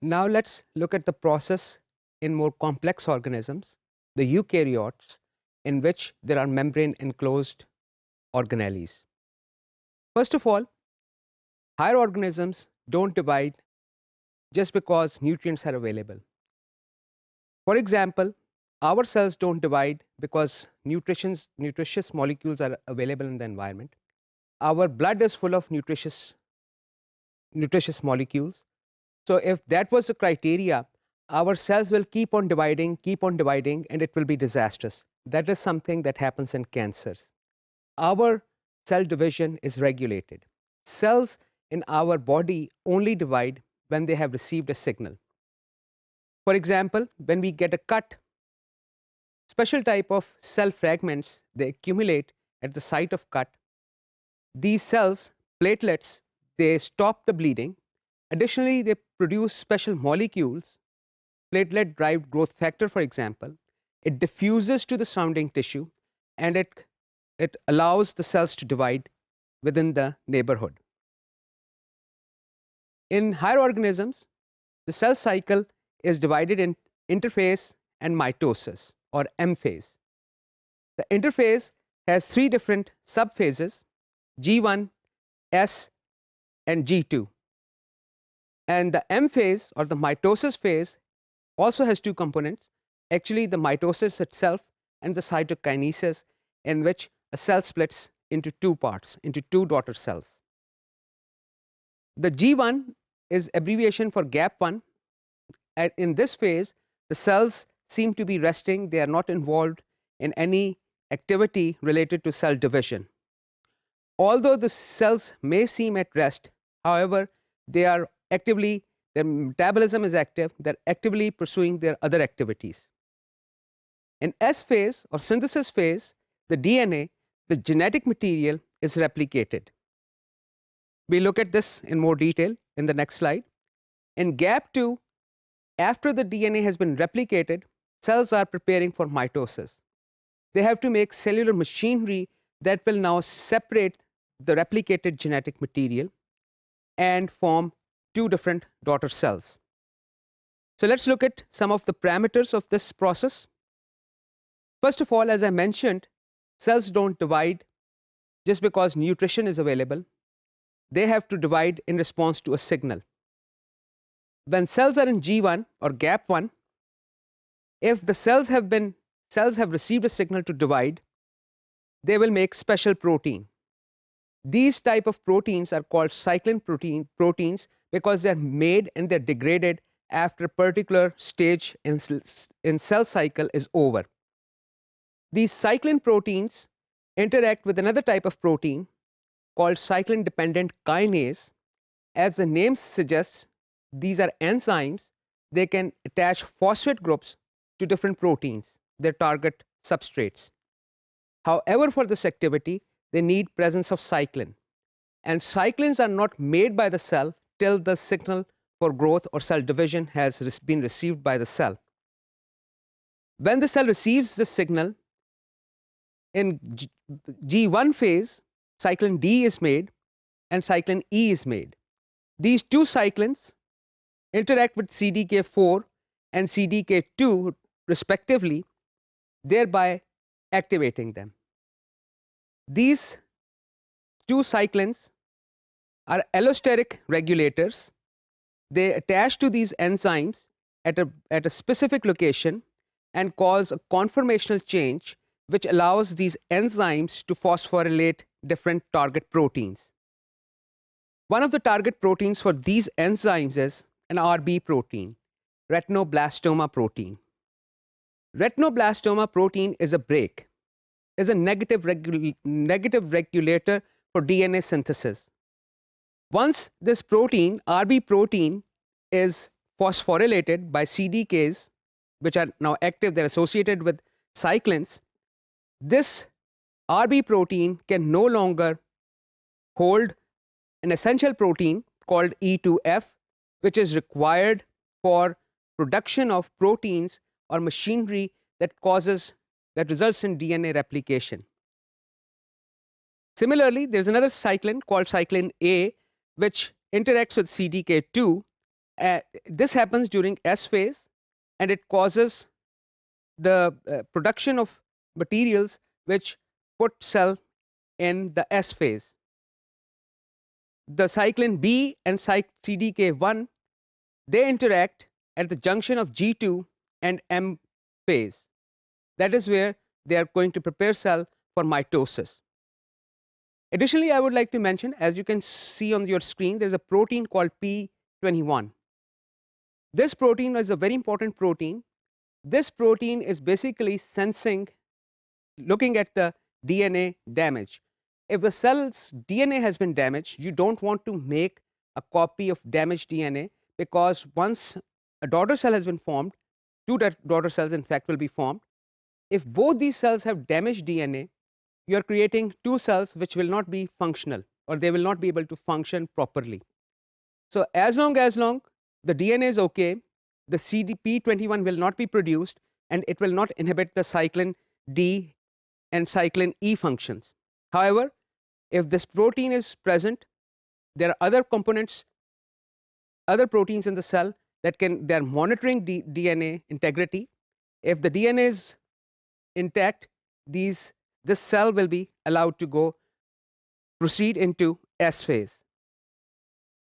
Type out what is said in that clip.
Now let's look at the process in more complex organisms, the eukaryotes, in which there are membrane enclosed organelles. First of all, higher organisms don't divide just because nutrients are available. For example, our cells don't divide because nutritious molecules are available in the environment. Our blood is full of nutritious molecules. So if that was the criteria, our cells will keep on dividing, and it will be disastrous. That is something that happens in cancers. Our cell division is regulated. Cells in our body only divide when they have received a signal. For example, when we get a cut, special type of cell fragments, they accumulate at the site of cut. These cells, platelets, they stop the bleeding. Additionally, they produce special molecules, platelet-derived growth factor, for example. It diffuses to the surrounding tissue, and it allows the cells to divide within the neighborhood. In higher organisms, the cell cycle is divided in interphase and mitosis, or M phase. The interphase has three different subphases: G1, S, and G2. And the M phase, or the mitosis phase, also has two components. Actually, the mitosis itself and the cytokinesis, in which a cell splits into two parts, into two daughter cells. The G1 is abbreviation for gap1. And in this phase, the cells seem to be resting. They are not involved in any activity related to cell division. Although the cells may seem at rest, however, they are actively, their metabolism is active, they're actively pursuing their other activities. In S phase, or synthesis phase, the DNA, the genetic material, is replicated. We look at this in more detail in the next slide. In gap2, after the DNA has been replicated, cells are preparing for mitosis. They have to make cellular machinery that will now separate the replicated genetic material and form two different daughter cells. So let's look at some of the parameters of this process. First of all, as I mentioned, cells don't divide just because nutrition is available. They have to divide in response to a signal. When cells are in G1 or gap1, if the cells have received a signal to divide, they will make special protein. These type of proteins are called cyclin proteins because they're made and they're degraded after a particular stage in cell cycle is over. These cyclin proteins interact with another type of protein called cyclin dependent kinase. As the name suggests, these are enzymes. They can attach phosphate groups to different proteins, their target substrates. However, for this activity, they need presence of cyclin. And cyclins are not made by the cell till the signal for growth or cell division has been received by the cell. When the cell receives this signal, in G1 phase, cyclin D is made and cyclin E is made. These two cyclins interact with CDK4 and CDK2 respectively, thereby activating them. These two cyclins are allosteric regulators. They attach to these enzymes at a specific location and cause a conformational change which allows these enzymes to phosphorylate different target proteins. One of the target proteins for these enzymes is an RB protein, retinoblastoma protein. Retinoblastoma protein is a brake, is a negative regulator for DNA synthesis. Once this protein, RB protein, is phosphorylated by CDKs, which are now active, they're associated with cyclins, this RB protein can no longer hold an essential protein called E2F, which is required for production of proteins or machinery that results in DNA replication. Similarly, there's another cyclin called cyclin A, which interacts with CDK2 This happens during S phase, and it causes the production of materials which put cell in the S phase. The cyclin B and CDK1, they interact at the junction of G2 and M phase. That is where they are going to prepare cell for mitosis. Additionally, I would like to mention, as you can see on your screen, there's a protein called P21. This protein is a very important protein. This protein is basically sensing, looking at the DNA damage. If the cell's DNA has been damaged, you don't want to make a copy of damaged DNA, because once a daughter cell has been formed, two daughter cells in fact will be formed. If both these cells have damaged DNA, you are creating two cells which will not be functional, or they will not be able to function properly. So as long the DNA is okay, the CDP21 will not be produced, and it will not inhibit the cyclin D and cyclin E functions. However, if this protein is present, there are other components, other proteins in the cell that they are monitoring DNA integrity. If the DNA is intact, this cell will be allowed to proceed into S phase.